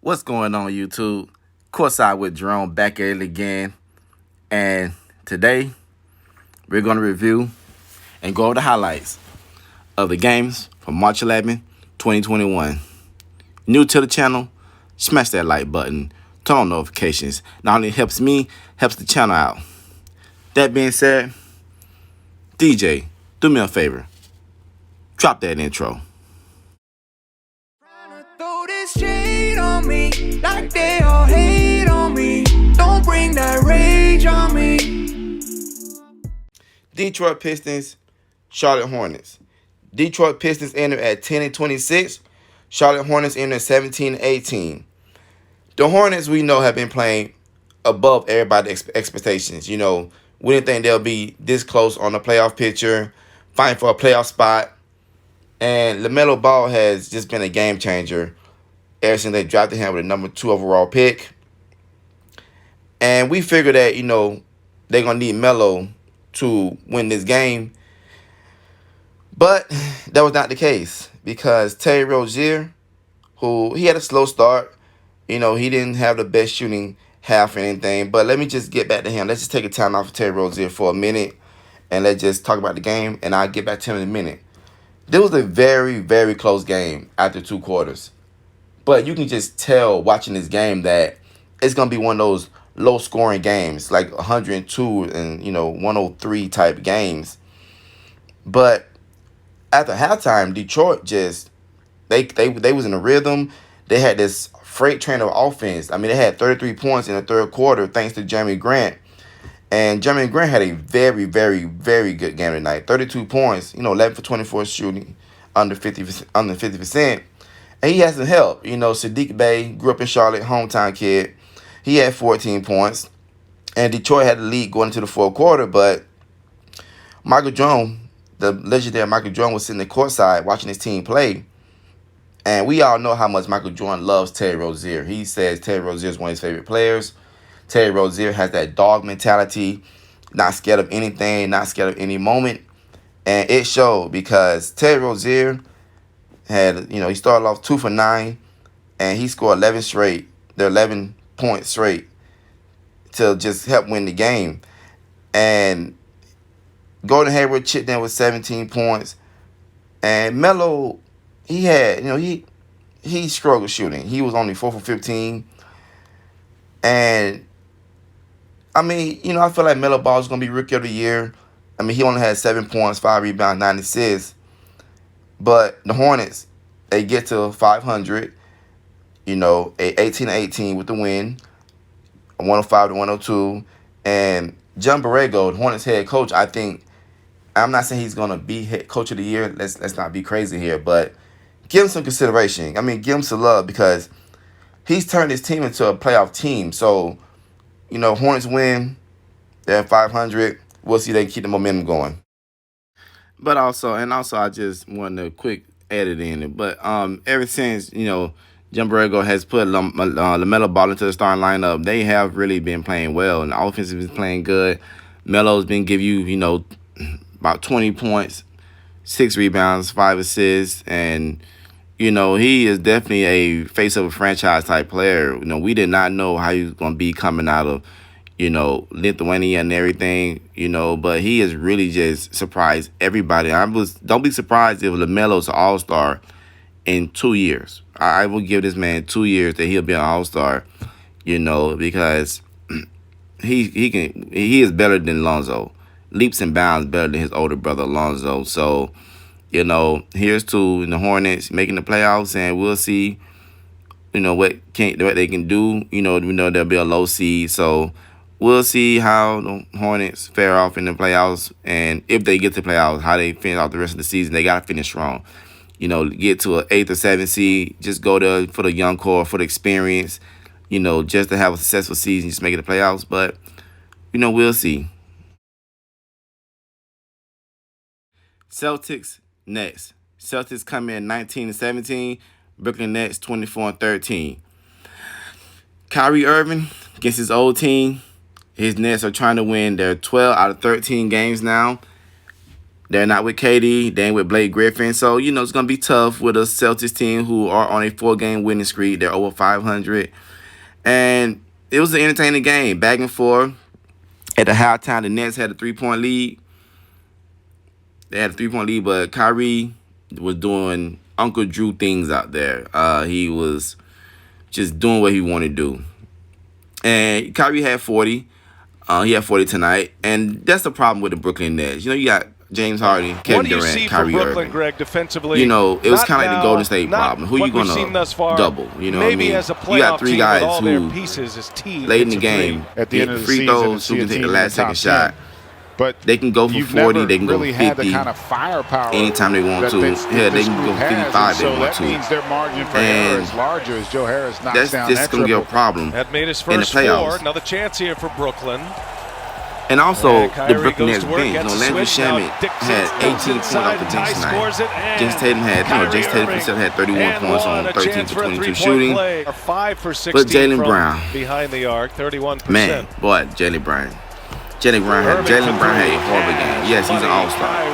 What's going on, YouTube? Courtside with Jerome back at it again. And today, we're going to review and go over the highlights of the games from March 11, 2021. New to the channel, smash that like button, turn on notifications. Not only helps me, helps the channel out. That being said, DJ, do me a favor. Drop that intro. Throw this shade on me, like they all hate on me. Don't bring that rage on me. Detroit Pistons, Charlotte Hornets. Detroit Pistons entered at 10-26. Charlotte Hornets entered at 17-18. The Hornets, we know, have been playing above everybody's expectations. We didn't think they'll be this close on the playoff picture, fighting for a playoff spot. And LaMelo Ball has just been a game changer ever since they drafted him with a number 2 overall pick. And we figured that, they're going to need Melo to win this game. But that was not the case because Terry Rozier, who he had a slow start, he didn't have the best shooting half or anything. But let me just get back to him. Let's just take a time out for Terry Rozier for a minute and let's just talk about the game, and I'll get back to him in a minute. This was a very, very close game after 2 quarters. But you can just tell watching this game that it's going to be one of those low-scoring games, like 102 and, 103 type games. But after halftime, Detroit just, they was in a rhythm. They had this freight train of offense. I mean, they had 33 points in the third quarter thanks to Jeremy Grant. And Jeremy Grant had a very, very, very good game tonight. 32 points, 11 for 24 shooting, under 50%. And he has some help. Sadiq Bey grew up in Charlotte, hometown kid. He had 14 points. And Detroit had the lead going into the fourth quarter. But Michael Jordan, the legendary Michael Jordan, was sitting in the courtside watching his team play. And we all know how much Michael Jordan loves Terry Rozier. He says Terry Rozier is one of his favorite players. Terry Rozier has that dog mentality, not scared of anything, not scared of any moment. And it showed because Terry Rozier had, he started off 2 for 9, and he scored 11 straight, the 11 points straight to just help win the game. And Gordon Hayward chipped in with 17 points. And Melo, he had, he struggled shooting. He was only 4 for 15. And I feel like Melo Ball is going to be Rookie of the Year. He only had 7 points, 5 rebounds, 9 assists. But the Hornets, they get to 500, 18-18 with the win, 105-102. And John Borrego, the Hornets head coach, I'm not saying he's going to be head coach of the year. Let's not be crazy here. But give him some consideration. Give him some love because he's turned his team into a playoff team. So, Hornets win. They're at 500. We'll see if they can keep the momentum going. But also, I just wanted a quick edit in it. But ever since, Jim Borrego has put LaMelo Ball into the starting lineup, they have really been playing well. And the offense has been playing good. Melo's been giving you, about 20 points, 6 rebounds, 5 assists. And, he is definitely a face of a franchise type player. We did not know how he was going to be coming out of, Lithuania and everything, but he has really just surprised everybody. Don't be surprised if LaMelo's an all-star in 2 years. I will give this man 2 years that he'll be an all-star, because he is better than Lonzo. Leaps and bounds better than his older brother Lonzo. So, here's to the Hornets making the playoffs, and we'll see, what they can do. We know there'll be a low seed, so we'll see how the Hornets fare off in the playoffs, and if they get to the playoffs, how they finish out the rest of the season. They got to finish strong. Get to an 8th or 7th seed. Just go there for the young core, for the experience, just to have a successful season, just make it the playoffs. But, we'll see. Celtics, Nets. Celtics come in 19-17. Brooklyn Nets 24-13. Kyrie Irving against his old team. His Nets are trying to win their 12 out of 13 games now. They're not with KD. They ain't with Blake Griffin. So, it's going to be tough with a Celtics team who are on a 4-game winning streak. They're over 500. And it was an entertaining game, back and forth. At the halftime, the Nets had a 3-point lead. They had a 3-point lead, but Kyrie was doing Uncle Drew things out there. He was just doing what he wanted to do. And Kyrie had 40. He had 40 tonight. And that's the problem with the Brooklyn Nets. You got James Harden, Kevin Durant, Kyrie Irving. Greg, defensively? It was kind of like the Golden State problem. Who you going to double? You know what I mean? You got three guys who, late in the game, at the end of the free season, throws, who can take the last second shot. But they can go for 40, they can go for 50 had the kind of firepower anytime they want to. Yeah, they can go 55 they want to. So that means their margin for error is larger as Joe Harris knocks down that going to be a problem that made his in the first playoffs. Four. Another chance here for Brooklyn. And also, the Brooklyn Nets bench. Landry Shamet had 18 points off the bench tonight. Jason Tatum had 31 points on 13 to 22 shooting. But Jaylen Brown, behind the arc, 31%. Man, boy, Jaylen Brown had a horrible game. Yes, he's an all-star.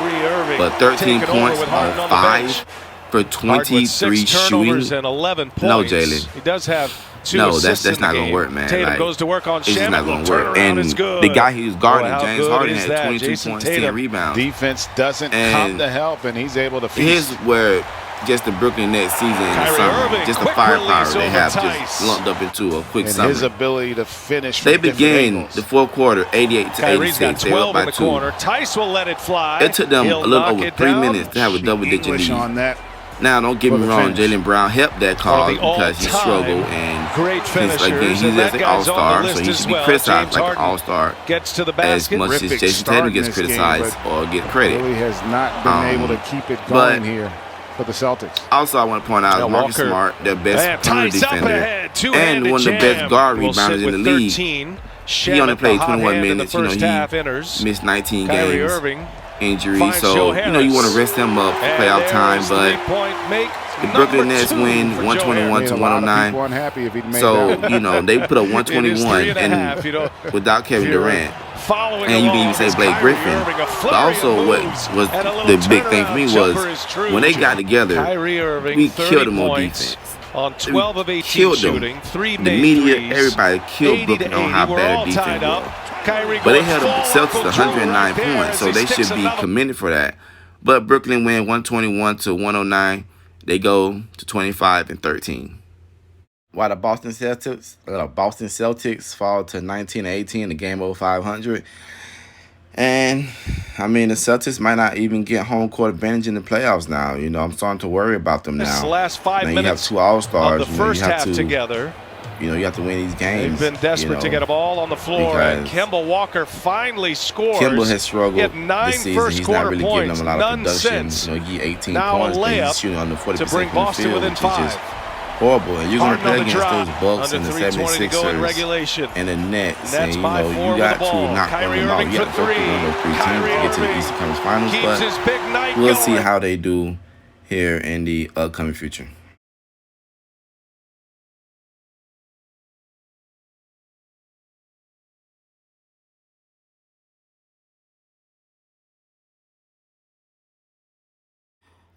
But 13 points on 5 for 23 shooting. And 11 points. No, Jaylen. He does have that's not gonna work, man. Tatum goes to work on it's just not gonna work. And the guy he was guarding, James Harden, had 22 points, 10 rebounds. Defense doesn't come to help, and he's able to feast. Here's where just the Brooklyn Nets season in the summer, just the firepower they have just lumped up into a quick summer. His ability to finish. They begin the fourth quarter 88 to 86. They were up by 2. Tice will let it fly. It took them a little over 3 minutes to have a double-digit lead. On that. Now, don't get me wrong, Jaylen Brown helped that cause because he struggled, and great again, he's just an all-star, so he should be criticized like an all-star as much as Jason Tatum gets criticized or get credit. Really has not been able to keep it going here for the Celtics. Also, I want to point out Marcus Smart, their best perimeter defender, and one of the best guard rebounders in the league. He only played 21 minutes. He missed 19 games. Injury, so you want to rest him up for playoff time, but the Brooklyn Nets win 121 to 109. So they put up 121 and without Kevin Durant, and you can even say Blake Griffin. But also, what was the big thing for me was when they got together, we killed them on defense. On 12 of 18 killed shooting, them. 3 The media, everybody killed Brooklyn on how bad the defense was. But they held the Celtics 109 points, so they should be commended for that. But Brooklyn win 121 to 109. They go to 25 and 13. While the Boston Celtics fall to 19 and 18, the game over 500. And the Celtics might not even get home court advantage in the playoffs now. I'm starting to worry about them now. The last 5 minutes you have 2 All-Stars. of the first half together. You have to win these games. They've been desperate to get a ball on the floor, and Kemba Walker finally scores. Kemba has struggled he had 9 this season. He's not really giving them a lot of production. He 18 now points, a layup he's shooting under 40% to bring Boston from the field, within 5. which is horrible. And you're going to play against those Bucks and the 76ers and the Nets. Nets and by 4 you got with the ball. to knock Kyrie them out. Irving You got to for 3. focus on those 3 teams to get to the Eastern Conference Finals. But we'll see how they do here in the upcoming future.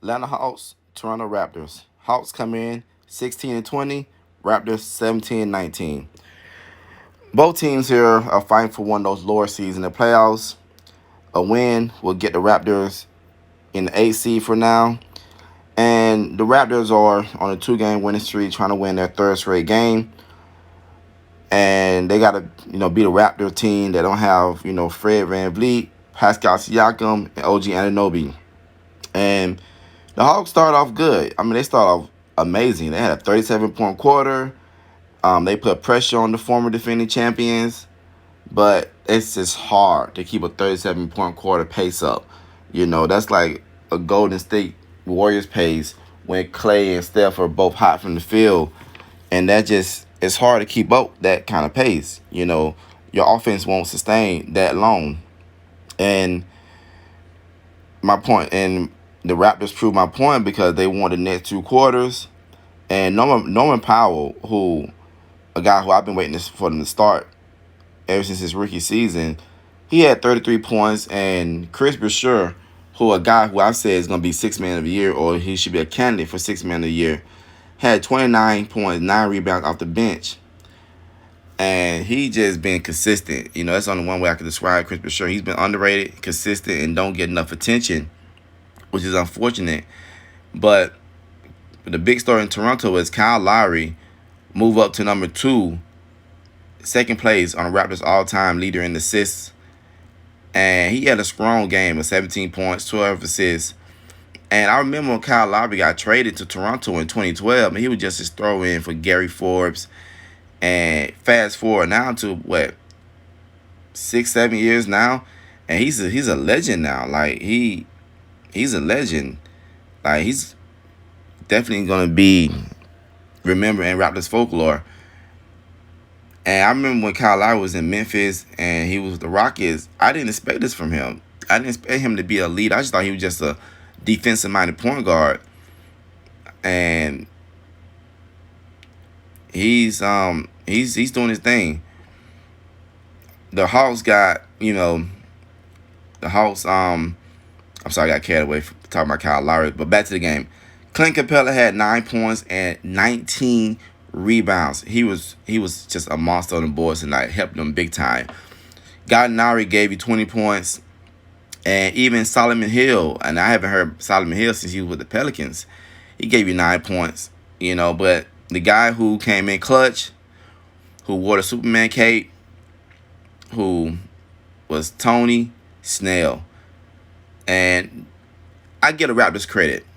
Atlanta Hawks, Toronto Raptors. Hawks come in 16 and 20, Raptors 17 and 19. Both teams here are fighting for one of those lower seeds in the playoffs. A win will get the Raptors in the 8th seed for now. And the Raptors are on a 2-game winning streak, trying to win their 3rd straight game. And they got to, beat a Raptor team that don't have, Fred VanVleet, Pascal Siakam, and OG Anunoby. And the Hawks start off good. They start off amazing. They had a 37-point quarter. They put pressure on the former defending champions. But it's just hard to keep a 37-point quarter pace up. That's like a Golden State Warriors pace when Clay and Steph are both hot from the field. And it's hard to keep up that kind of pace. Your offense won't sustain that long. And my point, and the Raptors proved my point because they won the next 2 quarters. And Norman Powell, a guy who I've been waiting for them to start ever since his rookie season, he had 33 points. And Chris Boucher, who a guy who I've said is going to be 6th man of the year, or he should be a candidate for 6th man of the year, had 29 points, 9 rebounds off the bench. And he just been consistent. You know, that's only one way I can describe Chris Boucher. He's been underrated, consistent, and don't get enough attention, which is unfortunate. But the big story in Toronto is Kyle Lowry move up to number 2, 2nd place on the Raptors all-time leader in assists. And he had a strong game of 17 points, 12 assists. And I remember when Kyle Lowry got traded to Toronto in 2012, and he was just his throw-in for Gary Forbes. And fast forward now to, 6-7 years now, and he's a legend now. Like, he's a legend. Like, he's definitely going to be remembered in Raptors folklore. And I remember when Kyle Lowry was in Memphis and he was with the Rockets, I didn't expect this from him. I didn't expect him to be a leader. I just thought he was just a defensive-minded point guard. And he's doing his thing. The Hawks got, I'm sorry, I got carried away from talking about Kyle Lowry, but back to the game. Clint Capella had 9 points and 19 rebounds. He was just a monster on the boards tonight, helped them big time. Gallinari gave you 20 points, and even Solomon Hill, and I haven't heard Solomon Hill since he was with the Pelicans, he gave you 9 points, but the guy who came in clutch, who wore the Superman cape, who was Tony Snell. And I give the Raptors credit.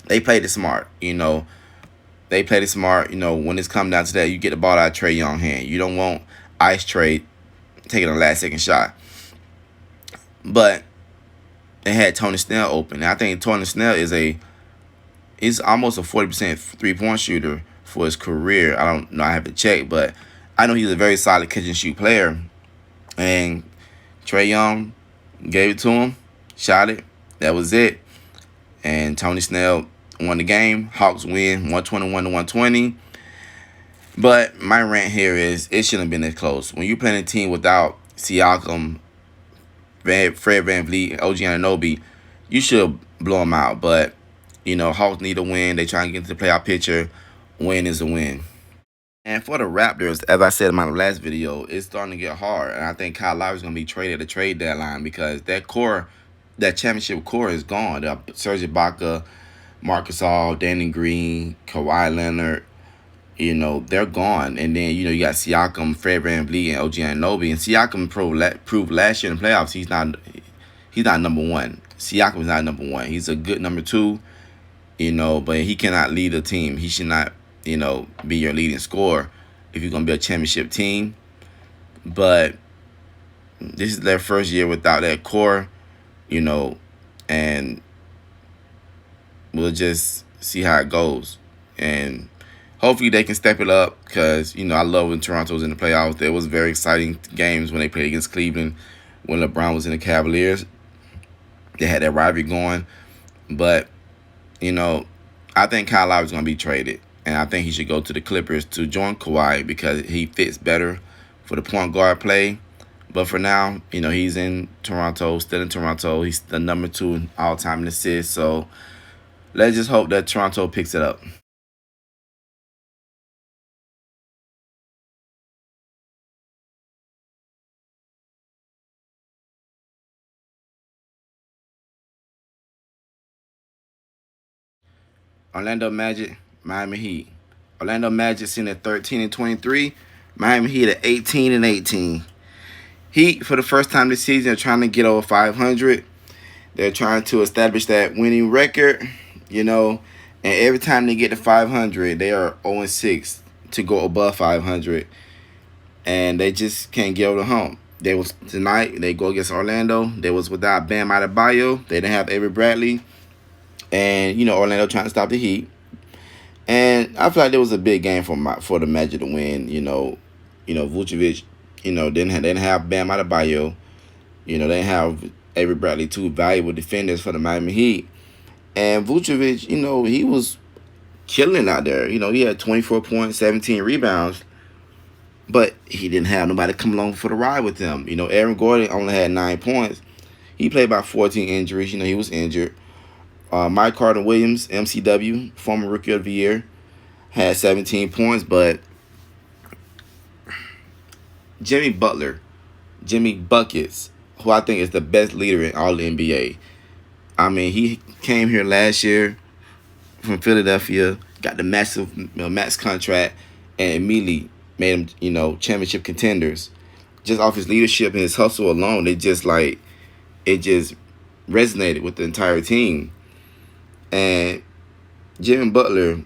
They played it smart, They played it smart, when it's come down to that, you get the ball out of Trae Young's hand. You don't want ice Trae taking a last-second shot. But they had Tony Snell open. And I think Tony Snell is almost a 40% three-point shooter for his career. I don't know, I haven't checked, but I know he's a very solid catch-and-shoot player. And Trae Young gave it to him, shot it. That was it. And Tony Snell won the game. Hawks win 121-120. But my rant here is it shouldn't have been this close. When you're playing a team without Siakam, Fred VanVleet, OG Anunoby, you should blow them out. But, Hawks need a win. They try to get into the playoff picture. Win is a win. And for the Raptors, as I said in my last video, it's starting to get hard. And I think Kyle Lowry is going to be traded at the trade deadline because that championship core is gone. Serge Ibaka, Marcus All, Danny Green, Kawhi Leonard, they're gone. And then, you got Siakam, Fred VanVleet, and OG Anunoby. And Siakam proved last year in the playoffs he's not number 1. Siakam is not number 1. He's a good number 2, but he cannot lead a team. He should not, be your leading scorer if you're going to be a championship team. But this is their first year without that core, and we'll just see how it goes. And hopefully they can step it up because, I love when Toronto was in the playoffs. There was very exciting games when they played against Cleveland, when LeBron was in the Cavaliers. They had that rivalry going. But, I think Kyle Lowry is going to be traded. And I think he should go to the Clippers to join Kawhi because he fits better for the point guard play. But for now, he's in Toronto, still in Toronto. He's the number 2 all-time in assists. So let's just hope that Toronto picks it up. Orlando Magic, Miami Heat. Orlando Magic sitting at 13-23. Miami Heat at 18-18. Heat, for the first time this season, are trying to get over 500. They're trying to establish that winning record, and every time they get to 500, they are 0-6 to go above 500. And they just can't get over the hump. Tonight, they go against Orlando. They was without Bam Adebayo. They didn't have Avery Bradley. And, Orlando trying to stop the Heat. And I feel like there was a big game for the Magic to win. Vucevic, didn't have Bam Adebayo. They didn't have Avery Bradley, 2 valuable defenders for the Miami Heat. And Vucevic, he was killing out there. He had 24 points, 17 rebounds. But he didn't have nobody come along for the ride with him. Aaron Gordon only had 9 points. He played about 14 injuries. He was injured. Mike Carter-Williams, MCW, former Rookie of the Year, had 17 points. But Jimmy Butler, Jimmy Buckets, who I think is the best leader in all the NBA. I mean, he came here last year from Philadelphia, got the max contract, and immediately made him, championship contenders. Just off his leadership and his hustle alone, it just resonated with the entire team. And Jimmy Butler,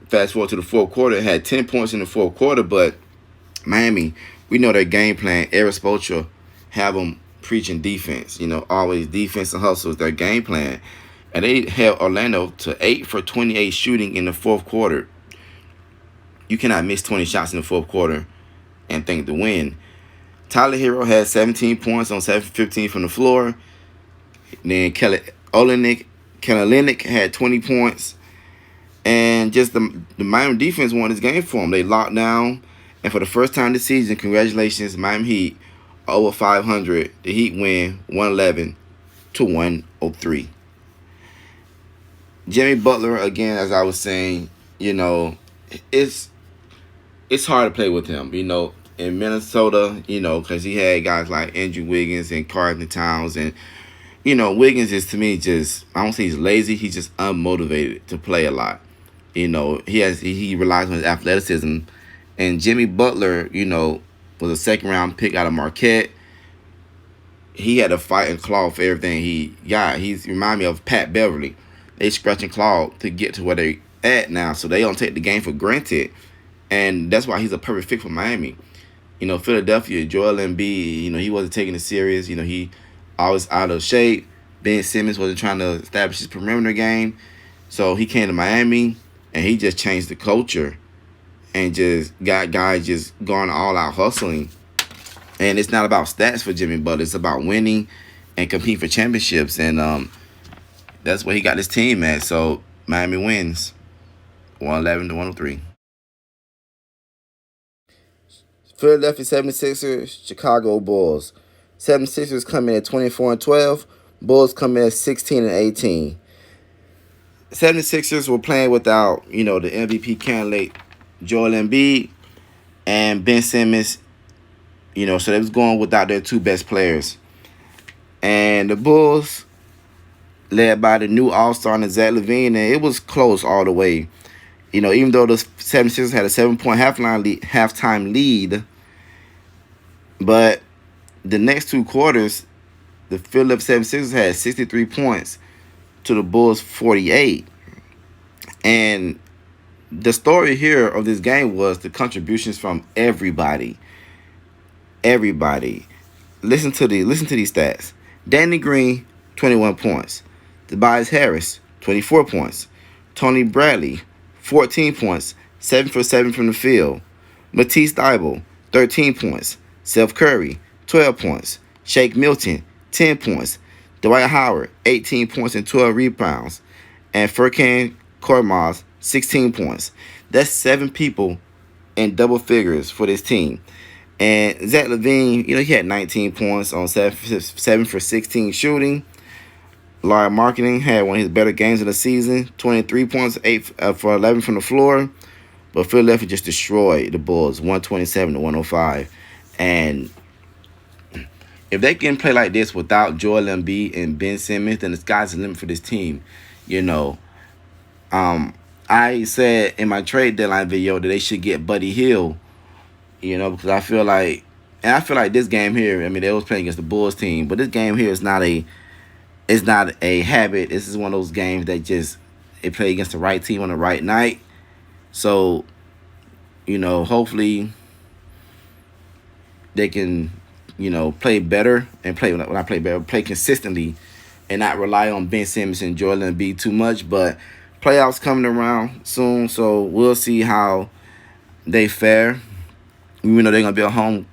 fast forward to the fourth quarter, had 10 points in the fourth quarter, but Miami, we know their game plan. Eric Spoelstra have them preaching defense. Always defense and hustle is their game plan. And they held Orlando to 8 for 28 shooting in the fourth quarter. You cannot miss 20 shots in the fourth quarter and think to win. Tyler Hero had 17 points on 7 for 15 from the floor. Then Kelly Olynyk had 20 points. And just the Miami defense won this game for them. They locked down. And for the first time this season, congratulations, Miami Heat, over 500. The Heat win 111-103. Jimmy Butler, again, as I was saying, it's hard to play with him, in Minnesota, because he had guys like Andrew Wiggins and Carlton Towns. And, Wiggins is, to me, just, I don't say he's lazy, he's just unmotivated to play a lot. He relies on his athleticism. And Jimmy Butler, was a second-round pick out of Marquette. He had to fight and claw for everything he got. He reminds me of Pat Beverly. They scratch and claw to get to where they at now, so they don't take the game for granted. And that's why he's a perfect fit for Miami. Philadelphia, Joel Embiid, he wasn't taking it serious. He always out of shape. Ben Simmons wasn't trying to establish his perimeter game. So he came to Miami, and he just changed the culture and just got guys just going all out hustling. And it's not about stats for Jimmy Butler. It's about winning and competing for championships. And that's where he got his team at. So Miami wins 111-103. Philadelphia 76ers, Chicago Bulls. 76ers come in at 24-12. Bulls come in at 16-18. 76ers were playing without, the MVP candidate Joel Embiid and Ben Simmons. So they was going without their two best players. And the Bulls, led by the new All-Star Zach LaVine, and it was close all the way. Even though the 76ers had a 7-point halftime lead, but the next two quarters, the Philadelphia 76ers had 63 points to the Bulls 48. And the story here of this game was the contributions from everybody. Everybody. Listen to these stats. Danny Green, 21 points. Tobias Harris, 24 points. Tony Bradley, 14 points, 7 for 7 from the field. Matisse Thybulle, 13 points. Seth Curry, 12 points. Shake Milton, 10 points. Dwight Howard, 18 points and 12 rebounds. And Furkan Korkmaz, 16 points. That's 7 people in double figures for this team. And Zach LaVine, he had 19 points on 7 for 16 shooting. Larry Marketing had one of his better games of the season, 23 points, 8 for 11 from the floor. But Philadelphia just destroyed the Bulls, 127-105. And if they can play like this without Joel Embiid and Ben Simmons, then the sky's the limit for this team. I said in my trade deadline video that they should get Buddy Hield, because I feel like this game here, they was playing against the Bulls team, but this game here is not a habit. This is one of those games that they play against the right team on the right night. So, hopefully they can, play better and play consistently and not rely on Ben Simmons and Joel Embiid too much. But playoffs coming around soon, so we'll see how they fare. Even though they're going to be a home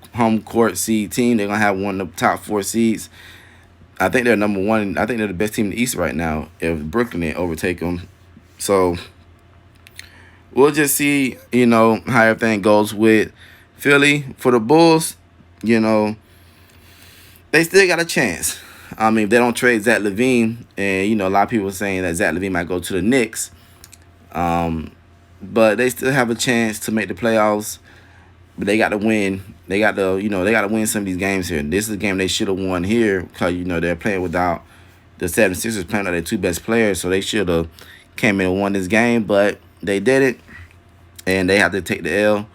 court seed team, they're going to have one of the top 4 seeds. I think they're number 1. I think they're the best team in the East right now if Brooklyn didn't overtake them. So we'll just see, how everything goes with Philly. For the Bulls, they still got a chance. I mean, if they don't trade Zach LaVine, and a lot of people are saying that Zach LaVine might go to the Knicks, but they still have a chance to make the playoffs. But they got to win. They got to, they got to win some of these games here. This is a game they should have won here because they're playing without the 76ers playing without their two best players, so they should have came in and won this game, but they did it, and they have to take the L,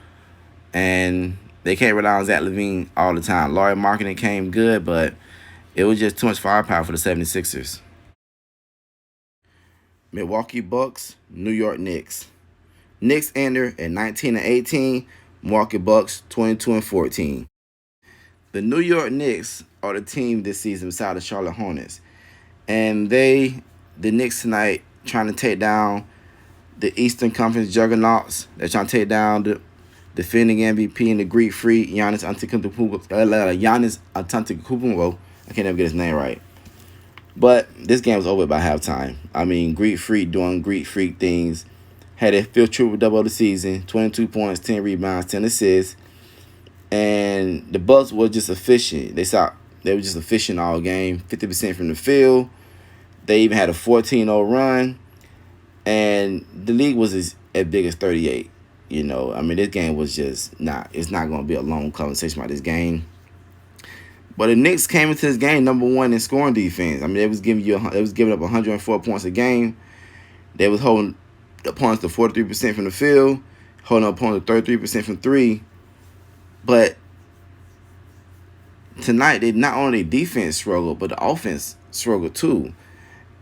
and they can't rely on Zach LaVine all the time. Lauri Markkanen came good, but it was just too much firepower for the 76ers. Milwaukee Bucks, New York Knicks. Knicks enter at 19-18. Milwaukee Bucks 22-14. The New York Knicks are the team this season beside the Charlotte Hornets. And the Knicks tonight, trying to take down the Eastern Conference juggernauts. They're trying to take down the defending MVP and the Greek Freak, Giannis Antetokounmpo. I can't never get his name right. But this game was over by halftime. I mean, Greek Freak doing Greek Freak things. Had a fifth triple-double of the season, 22 points, 10 rebounds, 10 assists. And the Bucks were just efficient. They were just efficient all game, 50% from the field. They even had a 14-0 run. And the league was as big as 38. I mean, this game was just it's not going to be a long conversation about this game. But the Knicks came into this game number one in scoring defense. I mean, they was giving up 104 points a game. They was holding opponents to 43% from the field, holding opponents to 33% from three. But tonight, they not only defense struggled, but the offense struggled too.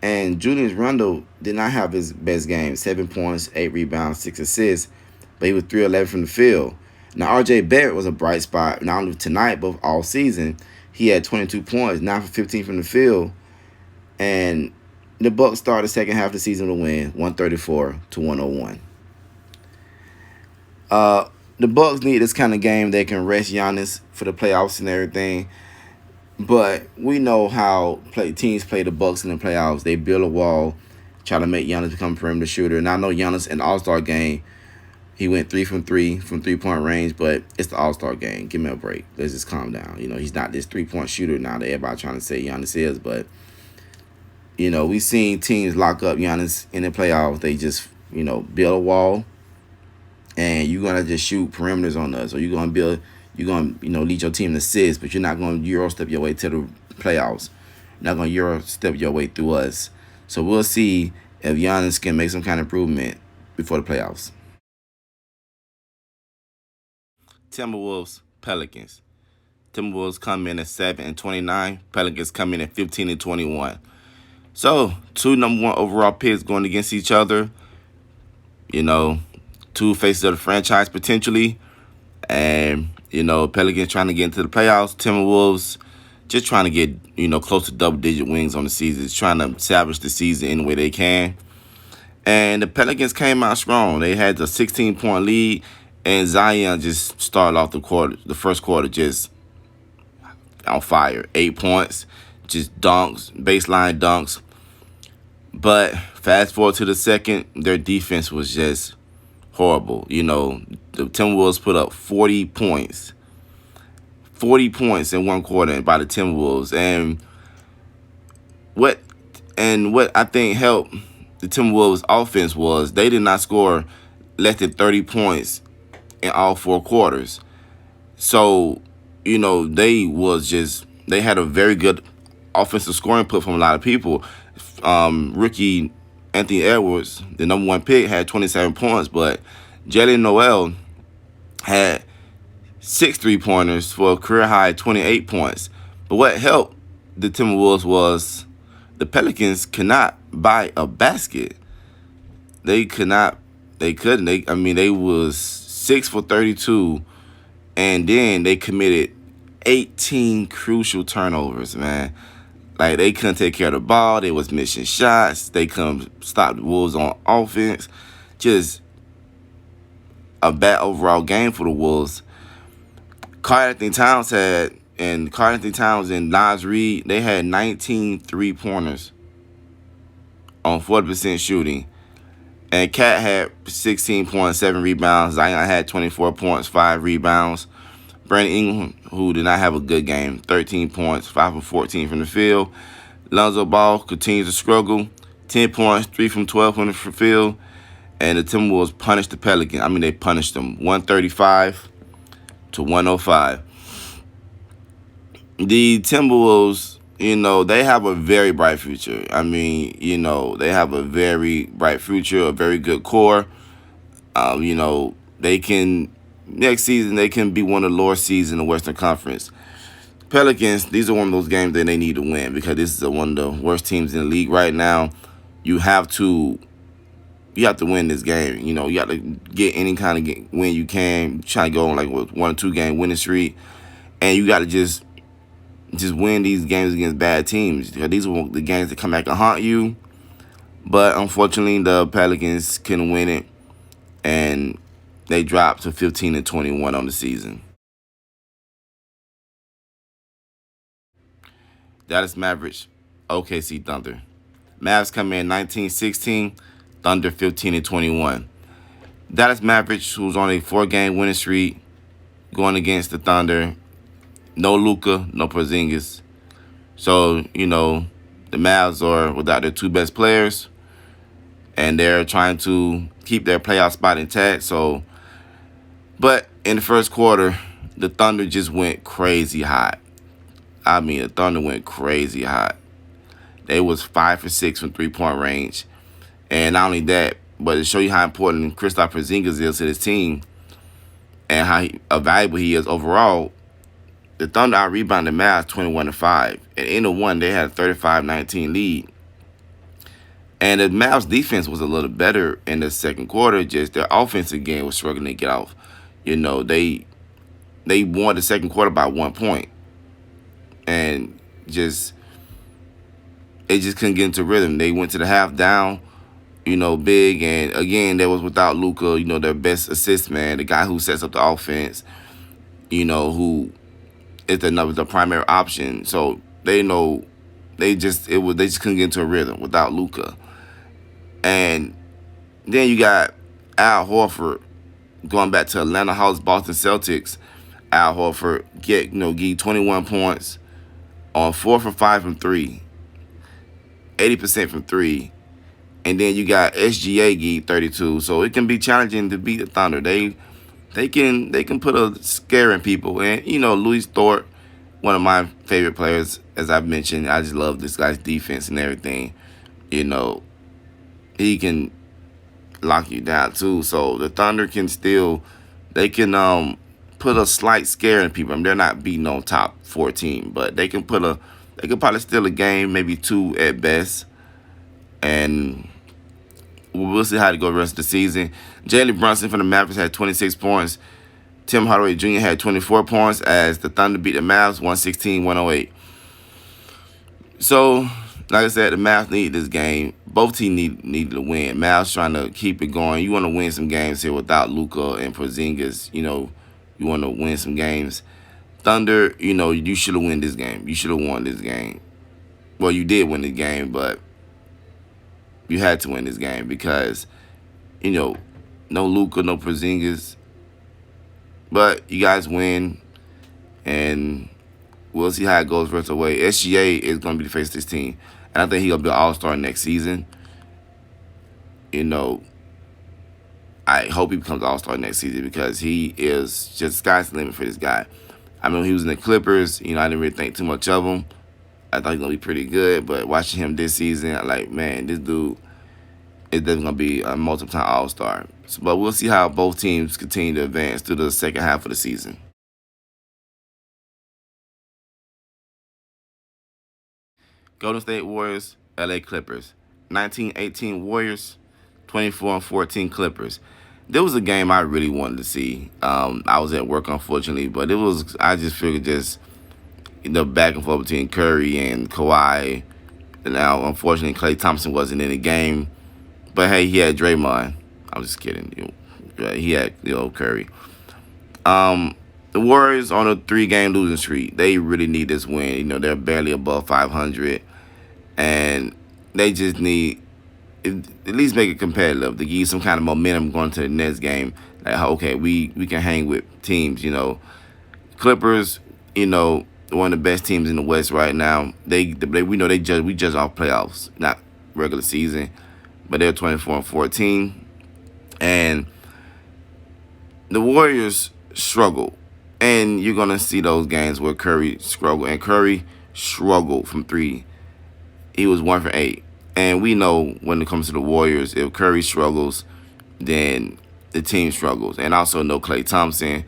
And Julius Randle did not have his best game. 7 points, 8 rebounds, 6 assists. But he was 3-11 from the field. Now, R.J. Barrett was a bright spot, not only tonight, but all season. He had 22 points, 9 for 15 from the field. And the Bucks started the second half of the season to win, 134-101. The Bucks need this kind of game. They can rest Giannis for the playoffs and everything. But we know how teams play the Bucks in the playoffs. They build a wall, try to make Giannis become a perimeter shooter. And I know Giannis in the All-Star game, he went 3 from 3 from three-point range, but it's the All-Star game. Give me a break. Let's just calm down. He's not this three-point shooter now that everybody trying to say Giannis is. But, we've seen teams lock up Giannis in the playoffs. They just, build a wall, and you're going to just shoot perimeters on us. Or you're going to lead your team to assists, but you're not going to Euro step your way to the playoffs. You're not going to Euro step your way through us. So we'll see if Giannis can make some kind of improvement before the playoffs. Timberwolves, Pelicans. Timberwolves come in at 7-29. Pelicans come in at 15-21. So, 2 number 1 overall picks going against each other. 2 faces of the franchise potentially. And, Pelicans trying to get into the playoffs. Timberwolves just trying to get, close to double-digit wins on the season. Just trying to salvage the season any way they can. And the Pelicans came out strong. They had the 16-point lead. And Zion just started off the first quarter just on fire. 8 points, just dunks, baseline dunks. But fast forward to the second, their defense was just horrible. The Timberwolves put up 40 points. 40 points in one quarter by the Timberwolves. And what I think helped the Timberwolves offense was they did not score less than 30 points in all 4 quarters. So, they had a very good offensive scoring input from a lot of people. Rookie Anthony Edwards, the number 1 pick, had 27 points, but Jalen Noel had 6 3-pointers for a career-high 28 points. But what helped the Timberwolves was the Pelicans could not buy a basket. They couldn't. They was 6 for 32, and then they committed 18 crucial turnovers, man. Like, they couldn't take care of the ball. They was missing shots. They couldn't stop the Wolves on offense. Just a bad overall game for the Wolves. Karl-Anthony Towns and Naz Reid, they had 19 3-pointers on 40% shooting. And Cat had 16 points, 7 rebounds. Zion had 24 points, 5 rebounds. Brandon Ingram, who did not have a good game, 13 points, 5 from 14 from the field. Lonzo Ball continues to struggle, 10 points, 3 from 12 from the field. And the Timberwolves punished the Pelicans. I mean, they punished them 135 to 105. The Timberwolves, they have a very bright future. I mean, they have a very bright future, a very good core. They can, next season, they can be one of the lower seeds in the Western Conference. Pelicans, these are one of those games that they need to win because this is one of the worst teams in the league right now. You have to win this game. You have to get any kind of win you can. Try to go on like 1 or 2 game winning streak, and you got to just win these games against bad teams. These are the games that come back and haunt you. But unfortunately, the Pelicans couldn't win it, and they dropped to 15-21 on the season. Dallas Mavericks, OKC Thunder. Mavs come in 19-16, Thunder 15-21. Dallas Mavericks, who's on a 4-game winning streak, going against the Thunder. No Luka, no Porzingis. So, the Mavs are without their 2 best players, and they're trying to keep their playoff spot intact. But in the first quarter, the Thunder just went crazy hot. I mean, the Thunder went crazy hot. They was 5 for 6 from 3-point range. And not only that, but to show you how important Kristaps Porzingis is to this team and how valuable he is overall, the Thunder out-rebounded the Mavs 21-5. And in the one, they had a 35-19 lead. And the Mavs' defense was a little better in the second quarter. Just their offensive game was struggling to get off. They won the second quarter by 1 point. And they just couldn't get into rhythm. They went to the half down, big. And again, they was without Luka, their best assist man, the guy who sets up the offense, who is the primary option. So they just couldn't get into a rhythm without Luka. And then you got Al Horford going back to Atlanta Hawks, Boston Celtics. Al Horford get 21 points on 4 for 5 from 3, 80% from 3. And then you got SGA get 32. So it can be challenging to beat the Thunder. They can put a scare in people. And, Louis Dort, one of my favorite players, as I've mentioned. I just love this guy's defense and everything. He can lock you down too. So the Thunder can put a slight scare in people. I mean, they're not beating on top 14, but they can probably steal a game, maybe 2 at best. And we'll see how it goes the rest of the season. Jalen Brunson from the Mavericks had 26 points. Tim Hardaway Jr. had 24 points as the Thunder beat the Mavs 116-108. So, like I said, the Mavs need this game. Both teams needed to win. Mavs trying to keep it going. You want to win some games here without Luka and Porzingis. You want to win some games. Thunder, you should have won this game. You should have won this game. Well, you did win the game, but you had to win this game because, no Luka, no Porzingis. But you guys win, and we'll see how it goes the rest of the way. SGA is going to be the face of this team, and I think he's going to be an all-star next season. I hope he becomes an all-star next season because he is just sky's the limit for this guy. I mean, he was in the Clippers. I didn't really think too much of him. I thought he was going to be pretty good, but watching him this season, I'm like, man, this dude is definitely going to be a multiple-time all-star. But we'll see how both teams continue to advance through the second half of the season. Golden State Warriors, LA Clippers. 19-18 Warriors, 24-14 Clippers. There was a game I really wanted to see. I was at work, unfortunately, but I just figured the back and forth between Curry and Kawhi. And now, unfortunately, Klay Thompson wasn't in the game. But, hey, he had Draymond. I'm just kidding. He had, Curry. The Warriors on a 3-game losing streak. They really need this win. They're barely above 500. And they just need at least make it competitive to give you some kind of momentum going to the next game. Like, okay, we can hang with teams, Clippers, one of the best teams in the West right now. We judge off playoffs, not regular season, but they're 24-14, and the Warriors struggle, and you're gonna see those games where Curry struggled, and Curry struggled from three. He was 1 for 8, and we know when it comes to the Warriors, if Curry struggles, then the team struggles, and also know Klay Thompson,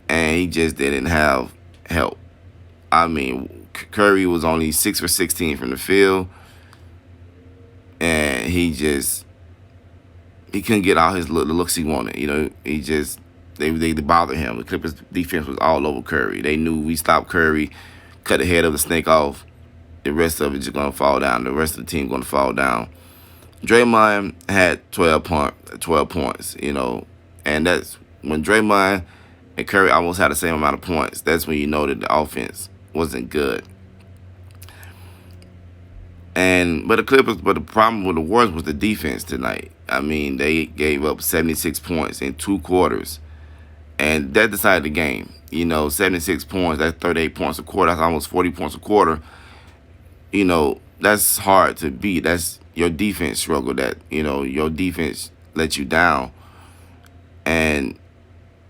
and he just didn't have help. I mean, Curry was only 6 for 16 from the field, and he couldn't get all the looks he wanted. They bothered him. The Clippers defense was all over Curry. They knew we stopped Curry, cut the head of the snake off. The rest of it just gonna fall down. The rest of the team gonna fall down. Draymond had 12 points, and that's when Draymond and Curry almost had the same amount of points. That's when you know that the offense wasn't good. But the problem with the Warriors was the defense tonight. I mean, they gave up 76 points in 2 quarters, and that decided the game. 76 points, that's 38 points a quarter. That's almost 40 points a quarter. That's hard to beat. That's your defense struggle. Your defense let you down. And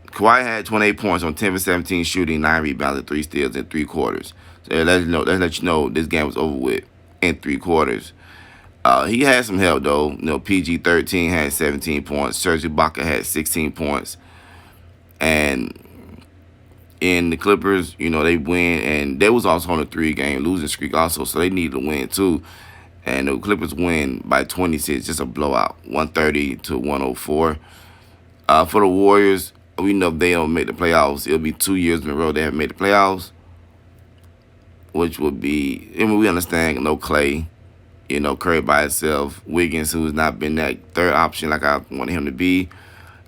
Kawhi had 28 points on 10 for 17 shooting, 9 rebounds, and 3 steals in 3 quarters. So that let you know this game was over with in 3 quarters. He had some help, though. PG-13 had 17 points. Serge Ibaka had 16 points. And in the Clippers, they win. And they was also on a 3-game losing streak also, so they needed to win, too. And the Clippers win by 26, just a blowout, 130-104. For the Warriors, we know if they don't make the playoffs, it'll be 2 years in a row they haven't made the playoffs, which would be, we understand, no Klay, Curry by himself, Wiggins, who's not been that third option like I wanted him to be.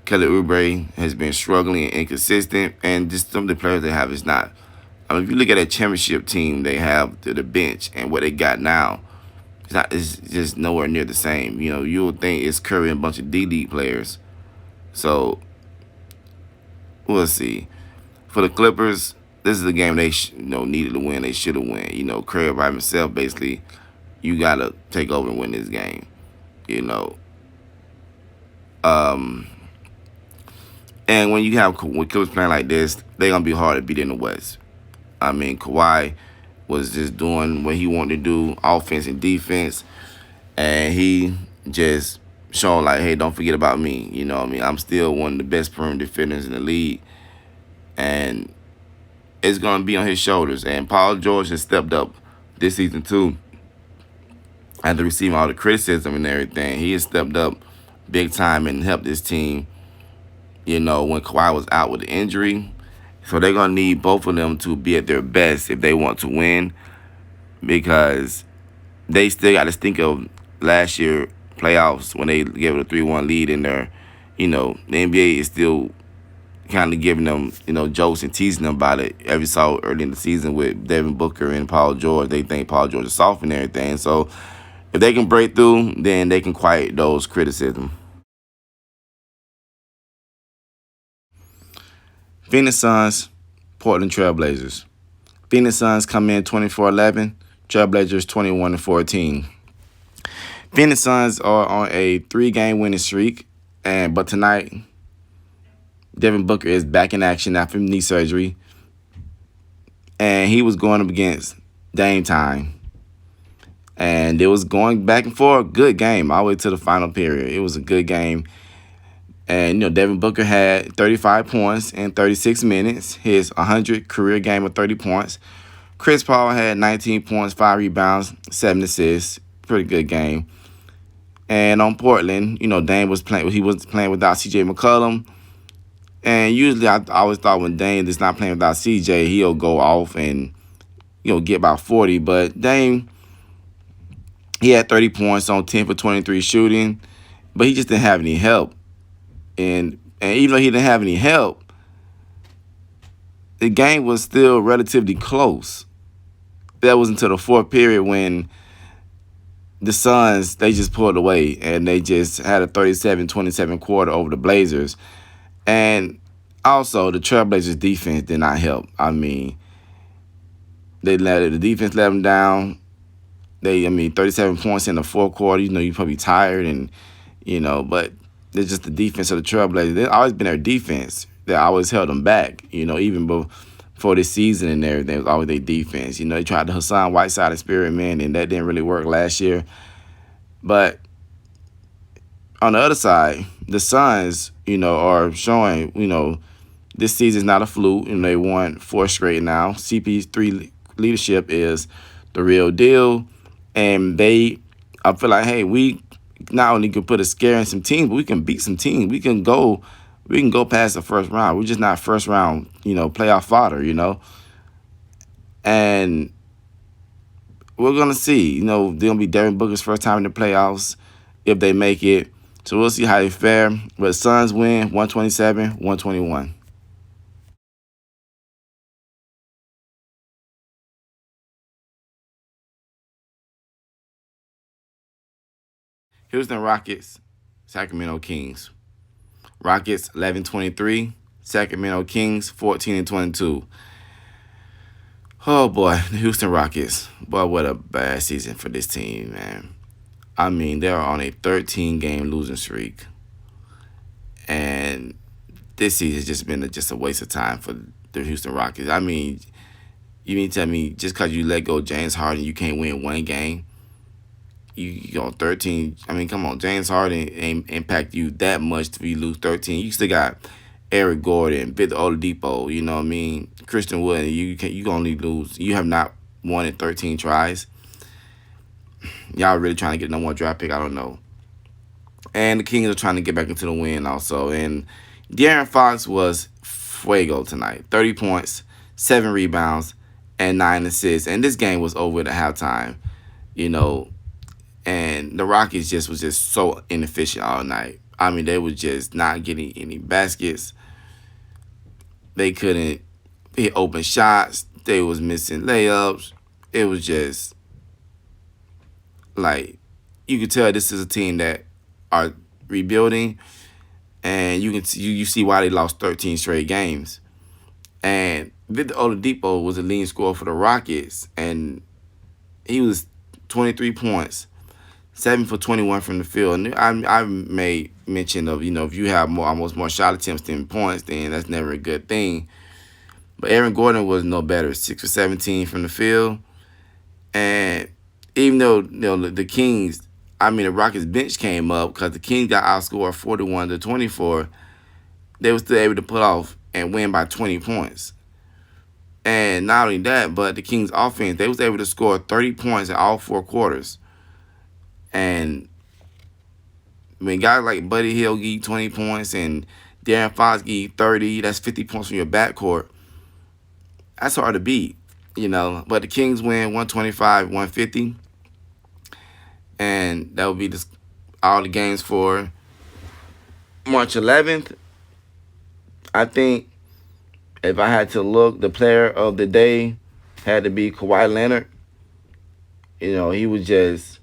Kelly Oubre has been struggling and inconsistent, and just some of the players they have is not. I mean, if you look at that championship team they have to the bench and what they got now, it's just nowhere near the same. You would think it's Curry and a bunch of D-League players. So, we'll see. For the Clippers, this is a game they needed to win. They should have won. Curry by himself, basically, you got to take over and win this game. And when you have Clippers playing like this, they're going to be hard to beat in the West. I mean, Kawhi was just doing what he wanted to do, offense and defense, and he just showing like, hey, don't forget about me. I'm still one of the best perimeter defenders in the league, and it's going to be on his shoulders. And Paul George has stepped up this season, too. After receiving all the criticism and everything, he has stepped up big time and helped this team, when Kawhi was out with the injury. So they're going to need both of them to be at their best if they want to win, because they still got to think of last year playoffs when they gave it a 3-1 lead in there. The NBA is still kind of giving them, jokes and teasing them about it. Every saw early in the season with Devin Booker and Paul George, they think Paul George is soft and everything. So if they can break through, then they can quiet those criticism. Phoenix Suns, Portland Trailblazers. Phoenix Suns come in 24-11, Trailblazers 21-14. Phoenix Suns are on a 3-game winning streak, but tonight, Devin Booker is back in action after knee surgery, and he was going up against Dame Time. And it was going back and forth. Good game all the way to the final period. It was a good game. And, Devin Booker had 35 points in 36 minutes, his 100th career game of 30 points. Chris Paul had 19 points, 5 rebounds, 7 assists. Pretty good game. And on Portland, Dame was playing. He was playing without C.J. McCollum. And usually I always thought when Dame is not playing without C.J., he'll go off and, get about 40. But Dame, he had 30 points on 10 for 23 shooting, but he just didn't have any help. And even though he didn't have any help, the game was still relatively close. That was until the fourth period when the Suns, they just pulled away, and they just had a 37-27 quarter over the Blazers. And Also, the Trailblazers defense did not help. I mean, the defense let them down. 37 points in the fourth quarter. You're probably tired and, but it's just the defense of the Trailblazers. They've always been their defense that always held them back, even before this season and everything. It was always their defense. They tried the Hassan Whiteside experiment, and that didn't really work last year. But on the other side, the Suns, are showing, this season's not a fluke. They won 4 straight now. CP3 leadership is the real deal. And I feel like, hey, we not only can put a scare in some teams, but we can beat some teams. We can go past the first round. We're just not first round, playoff fodder, And we're gonna see. They're gonna be Devin Booker's first time in the playoffs if they make it. So we'll see how they fare. But Suns win 127-121. Houston Rockets, Sacramento Kings. Rockets 11-23, Sacramento Kings 14-22. Oh boy, the Houston Rockets. Boy, what a bad season for this team, man. I mean, they're on a 13-game losing streak. And this season has just been a waste of time for the Houston Rockets. I mean, you mean to tell me just because you let go James Harden, you can't win one game? You go 13. I mean, come on. James Harden ain't impact you that much if you lose 13. You still got Eric Gordon, Victor Oladipo, you know what I mean? Christian Wood. You can only lose. You have not won in 13 tries. Y'all really trying to get no more draft pick? I don't know. And the Kings are trying to get back into the win also. And De'Aaron Fox was fuego tonight. 30 points, 7 rebounds, and 9 assists. And this game was over at halftime, And the Rockets was just so inefficient all night. I mean, they was just not getting any baskets. They couldn't hit open shots. They was missing layups. It was just like you could tell this is a team that are rebuilding, and you see why they lost 13 straight games. And Victor Oladipo was the leading scorer for the Rockets, and he was 23 points. 7 for 21 from the field. And I made mention of, if you have almost more shot attempts than points, then that's never a good thing. But Aaron Gordon was no better. 6 for 17 from the field. And even though the Kings, the Rockets bench came up because the Kings got outscored 41-24, they were still able to pull off and win by 20 points. And not only that, but the Kings offense, they was able to score 30 points in all 4 quarters. And when guys like Buddy Hield give you 20 points and De'Aaron Fox give you 30, that's 50 points from your backcourt. That's hard to beat, But the Kings win 125-150. And that will be all the games for March 11th. I think if I had to look, the player of the day had to be Kawhi Leonard. He was just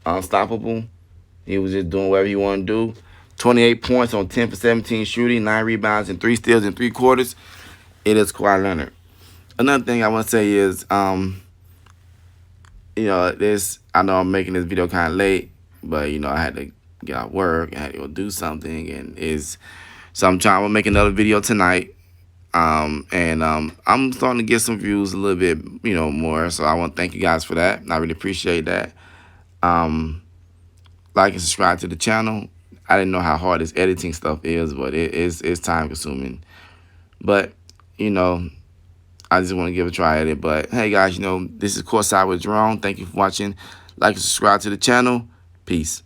unstoppable. He was just doing whatever he wanted to do. 28 points on 10 for 17 shooting, 9 rebounds, and 3 steals in 3 quarters. It is Kawhi Leonard. Another thing I want to say is, I know I'm making this video kind of late, but, I had to get out of work. I had to go do something. So I'm trying to make another video tonight. I'm starting to get some views a little bit, more. So I want to thank you guys for that. I really appreciate that. Like and subscribe to the channel. I didn't know how hard this editing stuff is, but it's time consuming. But, I just want to give a try at it. But hey guys, this is Courtside with Jerome. Thank you for watching. Like and subscribe to the channel. Peace.